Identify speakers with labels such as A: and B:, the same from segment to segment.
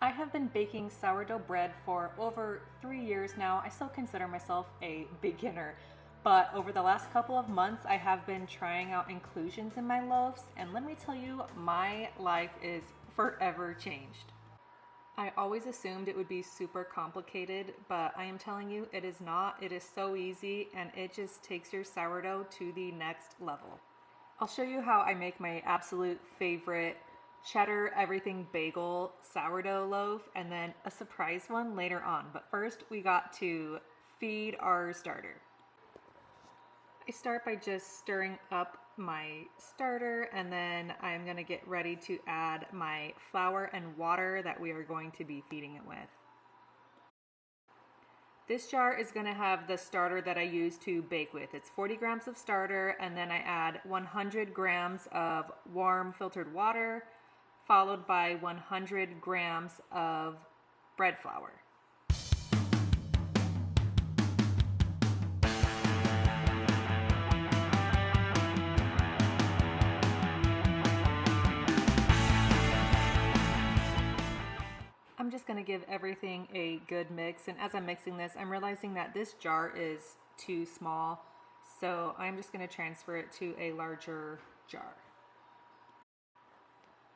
A: I have been baking sourdough bread for over 3 years now. I still consider myself a beginner, but over the last couple of months, I have been trying out inclusions in my loaves, and let me tell you, my life is forever changed. I always assumed it would be super complicated, but I am telling you, it is not. It is so easy, and it just takes your sourdough to the next level. I'll show you how I make my absolute favorite cheddar everything bagel sourdough loaf, and then a surprise one later on. But first, we got to feed our starter. I start by just stirring up my starter, and then I'm going to get ready to add my flour and water that we are going to be feeding it with. This jar is going to have the starter that I use to bake with. It's 40 grams of starter, and then I add 100 grams of warm filtered water, followed by 100 grams of bread flour. I'm just going to give everything a good mix, and as I'm mixing this, I'm realizing that this jar is too small, so I'm just going to transfer it to a larger jar.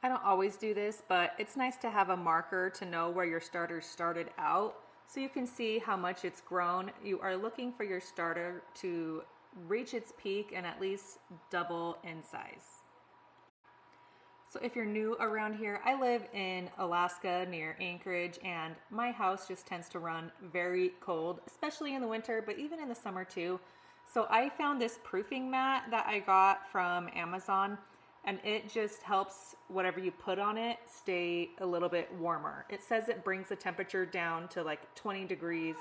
A: I don't always do this, but it's nice to have a marker to know where your starter started out so you can see how much it's grown. You are looking for your starter to reach its peak and at least double in size. So if you're new around here, I live in Alaska near Anchorage, and my house just tends to run very cold, especially in the winter, but even in the summer too. So I found this proofing mat that I got from Amazon, and it just helps whatever you put on it stay a little bit warmer. It says it brings the temperature down to like 20 degrees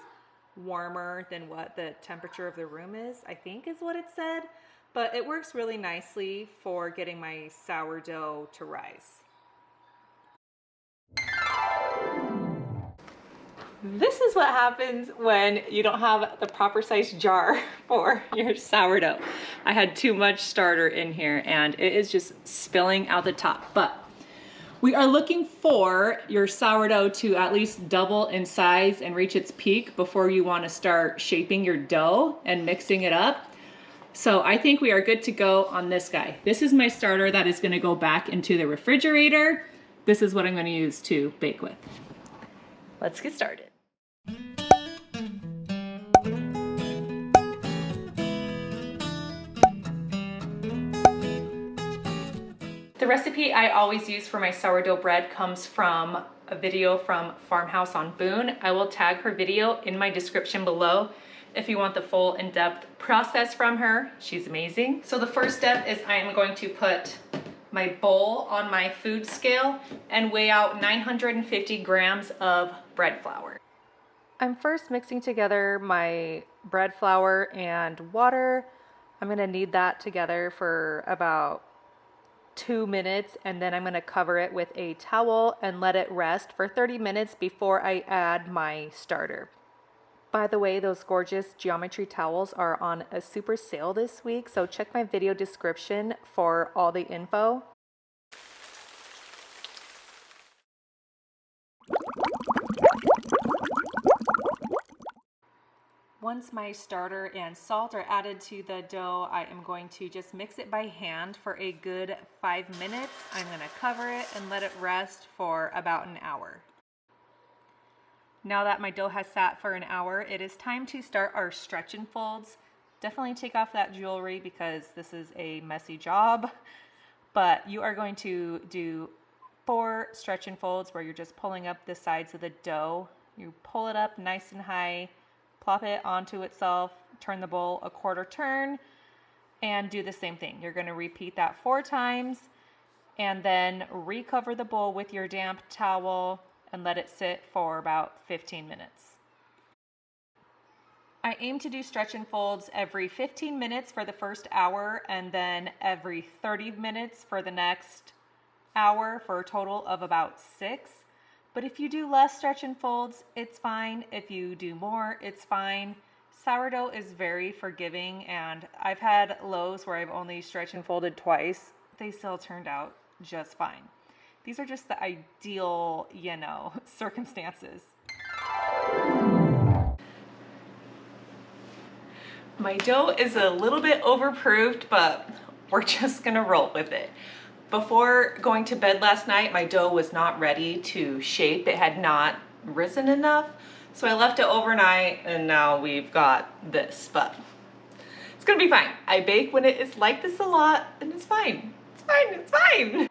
A: warmer than what the temperature of the room is, I think is what it said. But it works really nicely for getting my sourdough to rise. This is what happens when you don't have the proper size jar for your sourdough. I had too much starter in here and it is just spilling out the top. But we are looking for your sourdough to at least double in size and reach its peak before you want to start shaping your dough and mixing it up. So I think we are good to go on this guy. This is my starter that is going to go back into the refrigerator. This is what I'm going to use to bake with. Let's get started. The recipe I always use for my sourdough bread comes from a video from Farmhouse on Boone. I will tag her video in my description below if you want the full in-depth process from her. She's amazing. So the first step is I am going to put my bowl on my food scale and weigh out 950 grams of bread flour. I'm first mixing together my bread flour and water. I'm gonna knead that together for about 2 minutes, and then I'm gonna cover it with a towel and let it rest for 30 minutes before I add my starter. By the way, those gorgeous geometry towels are on a super sale this week, so check my video description for all the info. Once my starter and salt are added to the dough, I am going to just mix it by hand for a good 5 minutes. I'm gonna cover it and let it rest for about an hour. Now that my dough has sat for an hour, it is time to start our stretch and folds. Definitely take off that jewelry because this is a messy job, but you are going to do 4 stretch and folds where you're just pulling up the sides of the dough. You pull it up nice and high, plop it onto itself, turn the bowl a quarter turn, and do the same thing. You're going to repeat that 4 times, and then recover the bowl with your damp towel and let it sit for about 15 minutes. I aim to do stretch and folds every 15 minutes for the first hour, and then every 30 minutes for the next hour, for a total of about 6. But if you do less stretch and folds, it's fine. If you do more, it's fine. Sourdough is very forgiving, and I've had loaves where I've only stretched and folded twice. They still turned out just fine. These are just the ideal, you know, circumstances. My dough is a little bit overproofed, but we're just gonna roll with it. Before going to bed last night, my dough was not ready to shape. It had not risen enough. So I left it overnight and now we've got this, but it's gonna be fine. I bake when it is like this a lot and it's fine. It's fine, it's fine.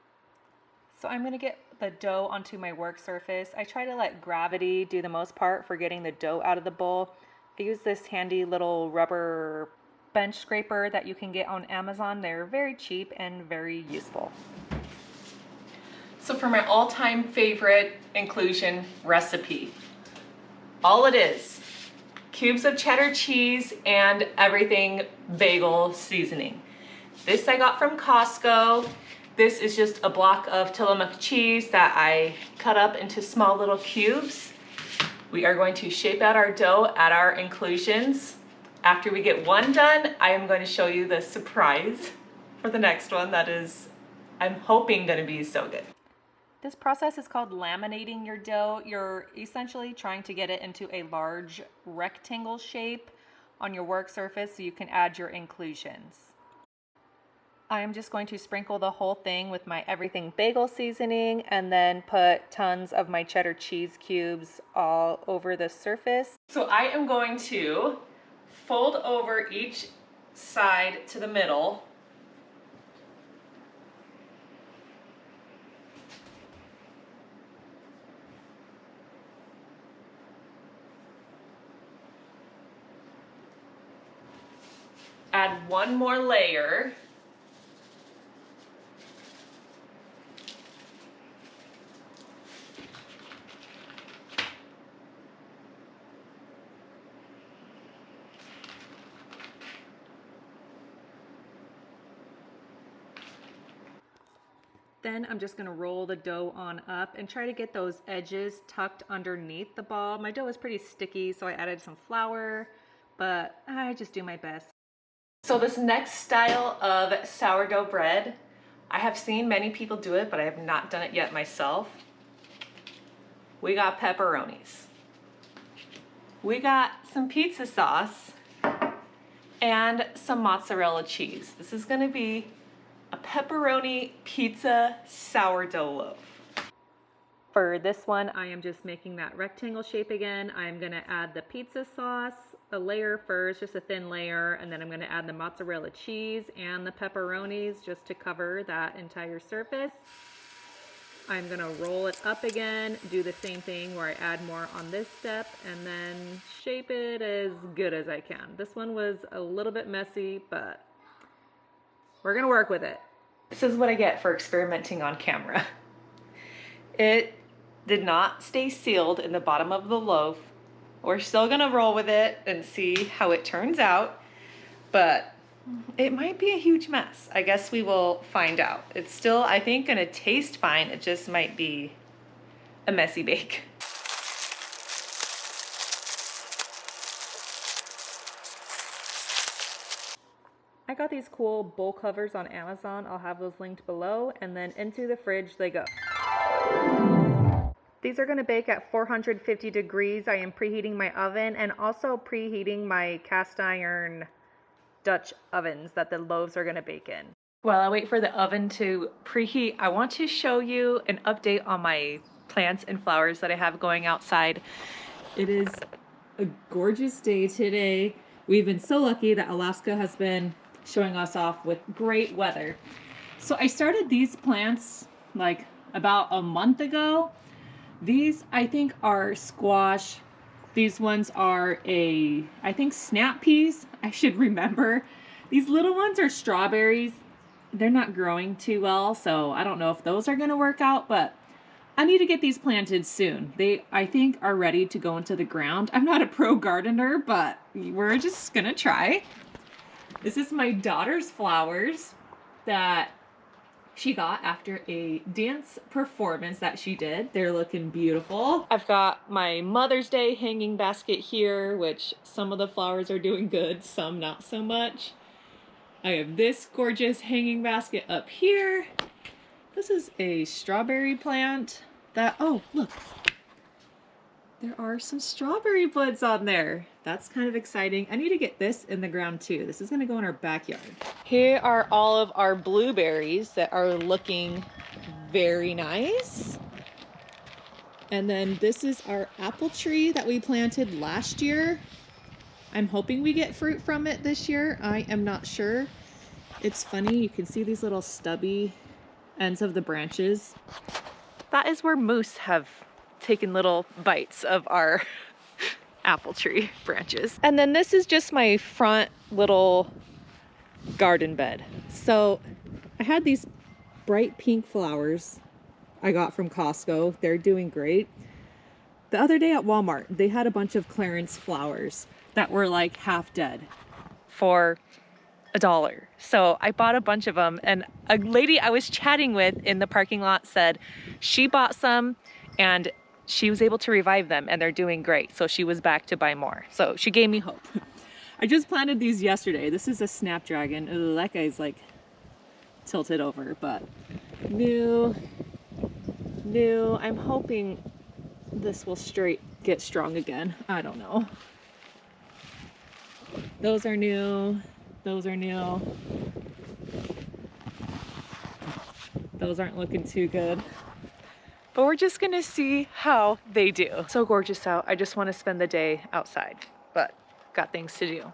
A: So I'm gonna get the dough onto my work surface. I try to let gravity do the most part for getting the dough out of the bowl. I use this handy little rubber bench scraper that you can get on Amazon. They're very cheap and very useful. So for my all-time favorite inclusion recipe, all it is, cubes of cheddar cheese and everything bagel seasoning. This I got from Costco. This is just a block of Tillamook cheese that I cut up into small little cubes. We are going to shape out our dough at our inclusions. After we get one done, I am going to show you the surprise for the next one that is, I'm hoping, going to be so good. This process is called laminating your dough. You're essentially trying to get it into a large rectangle shape on your work surface so you can add your inclusions. I'm just going to sprinkle the whole thing with my everything bagel seasoning and then put tons of my cheddar cheese cubes all over the surface. So I am going to fold over each side to the middle. Add one more layer. Then I'm just gonna roll the dough on up and try to get those edges tucked underneath the ball. My dough is pretty sticky, so I added some flour, but I just do my best. So this next style of sourdough bread, I have seen many people do it, but I have not done it yet myself. We got pepperonis. We got some pizza sauce and some mozzarella cheese. This is gonna be a pepperoni pizza sourdough loaf. For this one, I am just making that rectangle shape again. I'm gonna add the pizza sauce, a layer first, just a thin layer, and then I'm gonna add the mozzarella cheese and the pepperonis just to cover that entire surface. I'm gonna roll it up again, do the same thing where I add more on this step, and then shape it as good as I can. This one was a little bit messy, but we're gonna work with it. This is what I get for experimenting on camera. It did not stay sealed in the bottom of the loaf. We're still gonna roll with it and see how it turns out, but it might be a huge mess. I guess we will find out. It's still, I think, gonna taste fine. It just might be a messy bake. I got these cool bowl covers on Amazon. I'll have those linked below, and then into the fridge they go. These are gonna bake at 450 degrees. I am preheating my oven and also preheating my cast iron Dutch ovens that the loaves are gonna bake in. While I wait for the oven to preheat, I want to show you an update on my plants and flowers that I have going outside. It is a gorgeous day today. We've been so lucky that Alaska has been showing us off with great weather. So I started these plants like about a month ago. These I think are squash. These ones are I think snap peas. I should remember. These little ones are strawberries. They're not growing too well, so I don't know if those are gonna work out, but I need to get these planted soon. They, I think, are ready to go into the ground. I'm not a pro gardener, but we're just gonna try. This is my daughter's flowers that she got after a dance performance that she did. They're looking beautiful. I've got my Mother's Day hanging basket here, which some of the flowers are doing good, some not so much. I have this gorgeous hanging basket up here. This is a strawberry plant that, oh, look. There are some strawberry buds on there. That's kind of exciting. I need to get this in the ground too. This is gonna go in our backyard. Here are all of our blueberries that are looking very nice. And then this is our apple tree that we planted last year. I'm hoping we get fruit from it this year. I am not sure. It's funny, you can see these little stubby ends of the branches. That is where moose have taken little bites of our apple tree branches. And then this is just my front little garden bed. So I had these bright pink flowers I got from Costco. They're doing great. The other day at Walmart, they had a bunch of clearance flowers that were like half dead for $1. So I bought a bunch of them, and a lady I was chatting with in the parking lot said she bought some and she was able to revive them and they're doing great. So she was back to buy more. So she gave me hope. I just planted these yesterday. This is a snapdragon. Ooh, that guy's like tilted over, but new. I'm hoping this will get strong again. I don't know. Those are new. Those are new. Those aren't looking too good. But we're just gonna see how they do. So gorgeous out. I just want to spend the day outside, but got things to do.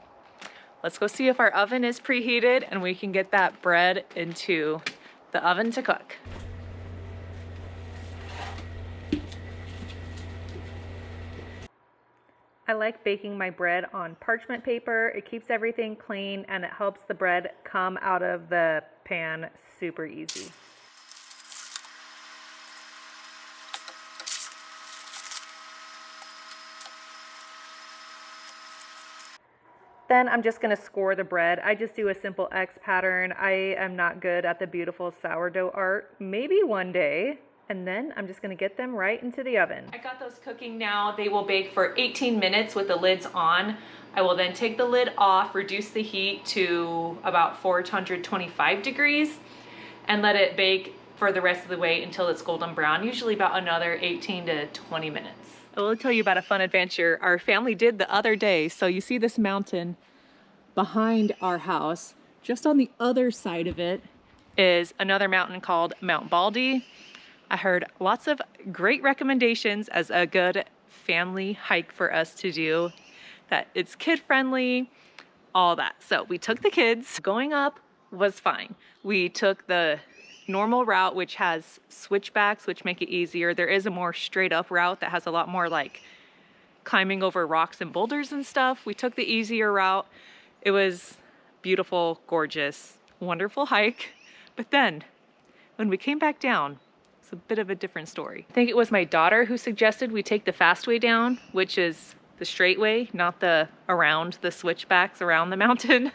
A: Let's go see if our oven is preheated and we can get that bread into the oven to cook. I like baking my bread on parchment paper. It keeps everything clean and it helps the bread come out of the pan super easy. Then I'm just gonna score the bread. I just do a simple X pattern. I am not good at the beautiful sourdough art. Maybe one day. And then I'm just gonna get them right into the oven. I got those cooking now. They will bake for 18 minutes with the lids on. I will then take the lid off, reduce the heat to about 425 degrees, and let it bake for the rest of the way until it's golden brown, usually about another 18 to 20 minutes. I will tell you about a fun adventure our family did the other day. So you see this mountain behind our house. Just on the other side of it is another mountain called Mount Baldy. I heard lots of great recommendations as a good family hike for us to do, that it's kid friendly, all that. So we took the kids. Going up was fine. We took the normal route, which has switchbacks, which make it easier. There is a more straight up route that has a lot more like climbing over rocks and boulders and stuff. We took the easier route. It was beautiful, gorgeous, wonderful hike. But then when we came back down, it's a bit of a different story. I think it was my daughter who suggested we take the fast way down, which is the straight way, not the around the switchbacks around the mountain.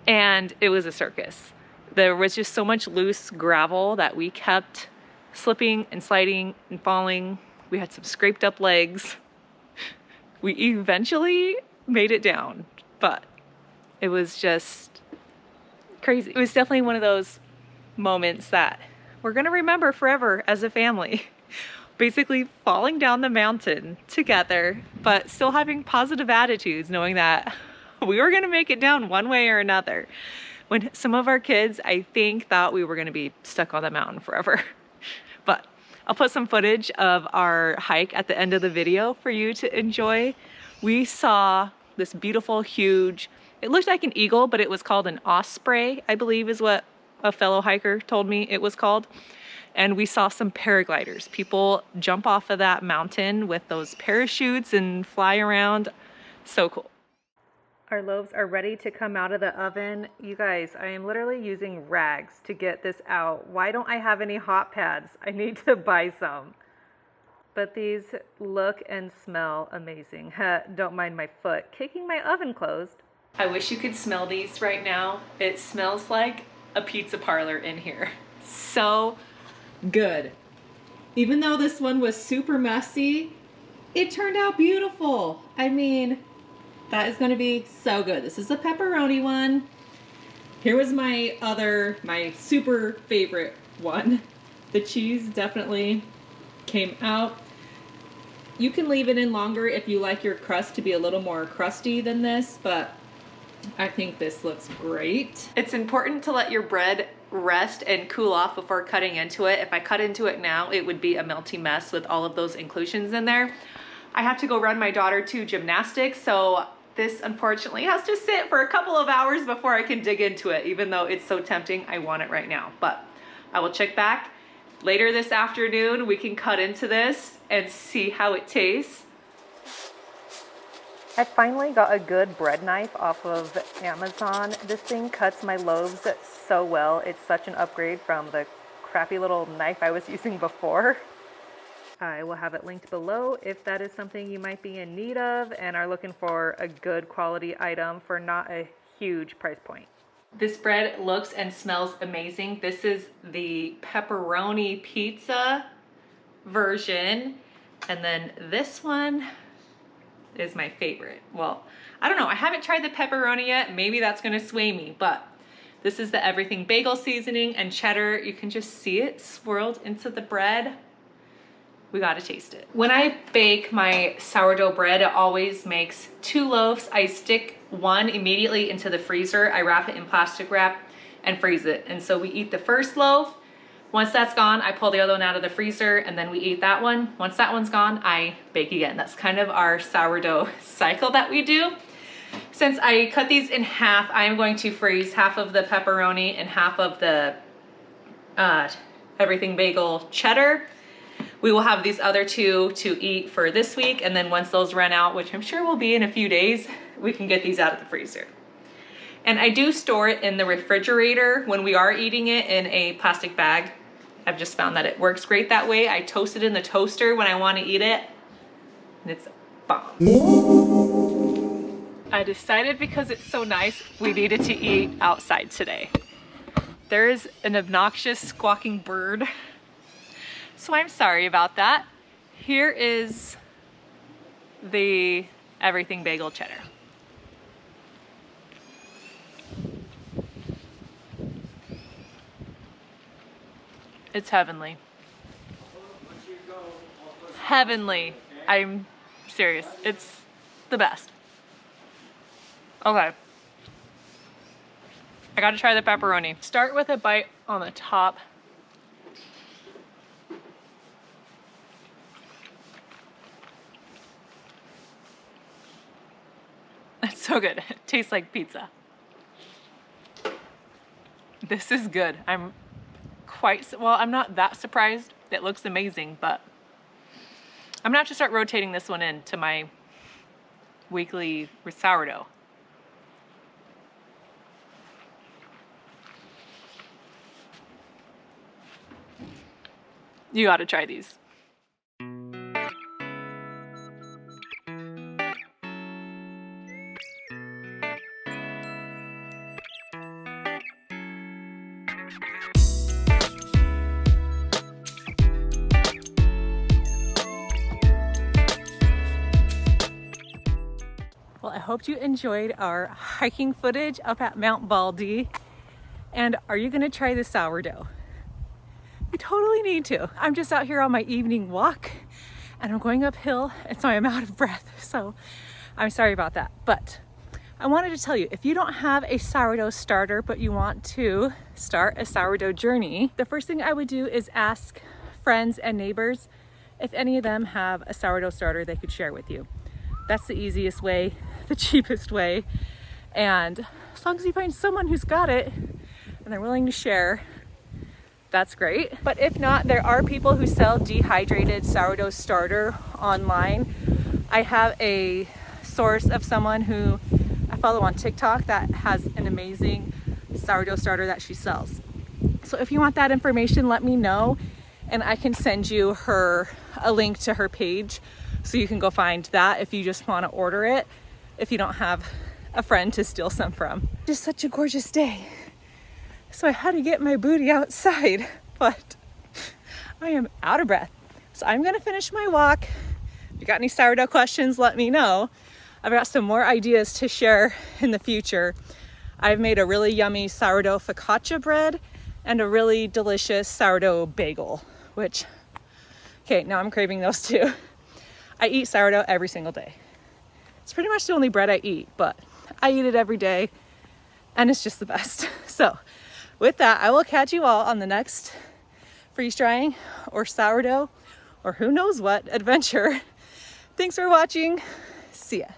A: And it was a circus. There was just so much loose gravel that we kept slipping and sliding and falling. We had some scraped up legs. We eventually made it down, but it was just crazy. It was definitely one of those moments that we're gonna remember forever as a family. Basically falling down the mountain together, but still having positive attitudes, knowing that we were gonna make it down one way or another. When some of our kids, I think, thought we were gonna be stuck on the mountain forever. But I'll put some footage of our hike at the end of the video for you to enjoy. We saw this beautiful, huge, it looked like an eagle, but it was called an osprey, I believe is what a fellow hiker told me it was called. And we saw some paragliders. People jump off of that mountain with those parachutes and fly around. So cool. Our loaves are ready to come out of the oven. You guys, I am literally using rags to get this out. Why don't I have any hot pads? I need to buy some. But these look and smell amazing. Don't mind my foot kicking my oven closed. I wish you could smell these right now. It smells like a pizza parlor in here. So good. Even though this one was super messy, it turned out beautiful. I mean, that is going to be so good. This is the pepperoni one. Here was my super favorite one. The cheese definitely came out. You can leave it in longer if you like your crust to be a little more crusty than this, but I think this looks great. It's important to let your bread rest and cool off before cutting into it. If I cut into it now, it would be a melty mess with all of those inclusions in there. I have to go run my daughter to gymnastics, so this unfortunately has to sit for a couple of hours before I can dig into it, even though it's so tempting. I want it right now, but I will check back later this afternoon. We can cut into this and see how it tastes. I finally got a good bread knife off of Amazon. This thing cuts my loaves so well. It's such an upgrade from the crappy little knife I was using before. I will have it linked below if that is something you might be in need of and are looking for a good quality item for not a huge price point. This bread looks and smells amazing. This is the pepperoni pizza version, and then this one is my favorite. Well, I don't know, I haven't tried the pepperoni yet. Maybe that's gonna sway me, but this is the everything bagel seasoning and cheddar. You can just see it swirled into the bread. We gotta taste it. When I bake my sourdough bread, it always makes 2 loaves. I stick one immediately into the freezer. I wrap it in plastic wrap and freeze it. And so we eat the first loaf. Once that's gone, I pull the other one out of the freezer and then we eat that one. Once that one's gone, I bake again. That's kind of our sourdough cycle that we do. Since I cut these in half, I'm going to freeze half of the pepperoni and half of the everything bagel cheddar. We will have these other 2 to eat for this week, and then once those run out, which I'm sure will be in a few days, we can get these out of the freezer. And I do store it in the refrigerator when we are eating it in a plastic bag. I've just found that it works great that way. I toast it in the toaster when I want to eat it, and it's bomb. I decided because it's so nice, we needed to eat outside today. There is an obnoxious squawking bird, so I'm sorry about that. Here is the everything bagel cheddar. It's heavenly. Heavenly. I'm serious. It's the best. Okay. I gotta try the pepperoni. Start with a bite on the top. It's so good. It tastes like pizza. This is good. I'm not that surprised. It looks amazing, but I'm gonna have to start rotating this one into my weekly sourdough. You gotta try these. Well, I hope you enjoyed our hiking footage up at Mount Baldy. And are you gonna try the sourdough? You totally need to. I'm just out here on my evening walk and I'm going uphill, and so I'm out of breath. So I'm sorry about that. But I wanted to tell you, if you don't have a sourdough starter, but you want to start a sourdough journey, the first thing I would do is ask friends and neighbors if any of them have a sourdough starter they could share with you. That's the easiest way, the cheapest way. And as long as you find someone who's got it and they're willing to share, that's great. But if not, there are people who sell dehydrated sourdough starter online. I have a source of someone who I follow on TikTok that has an amazing sourdough starter that she sells. So if you want that information, let me know and I can send you a link to her page so you can go find that if you just want to order it, if you don't have a friend to steal some from. It's such a gorgeous day. So I had to get my booty outside, but I am out of breath. So I'm gonna finish my walk. If you got any sourdough questions, let me know. I've got some more ideas to share in the future. I've made a really yummy sourdough focaccia bread, and a really delicious sourdough bagel, which, okay, now I'm craving those too. I eat sourdough every single day. It's pretty much the only bread I eat, but I eat it every day and it's just the best. So with that, I will catch you all on the next freeze drying or sourdough or who knows what adventure. Thanks for watching. See ya.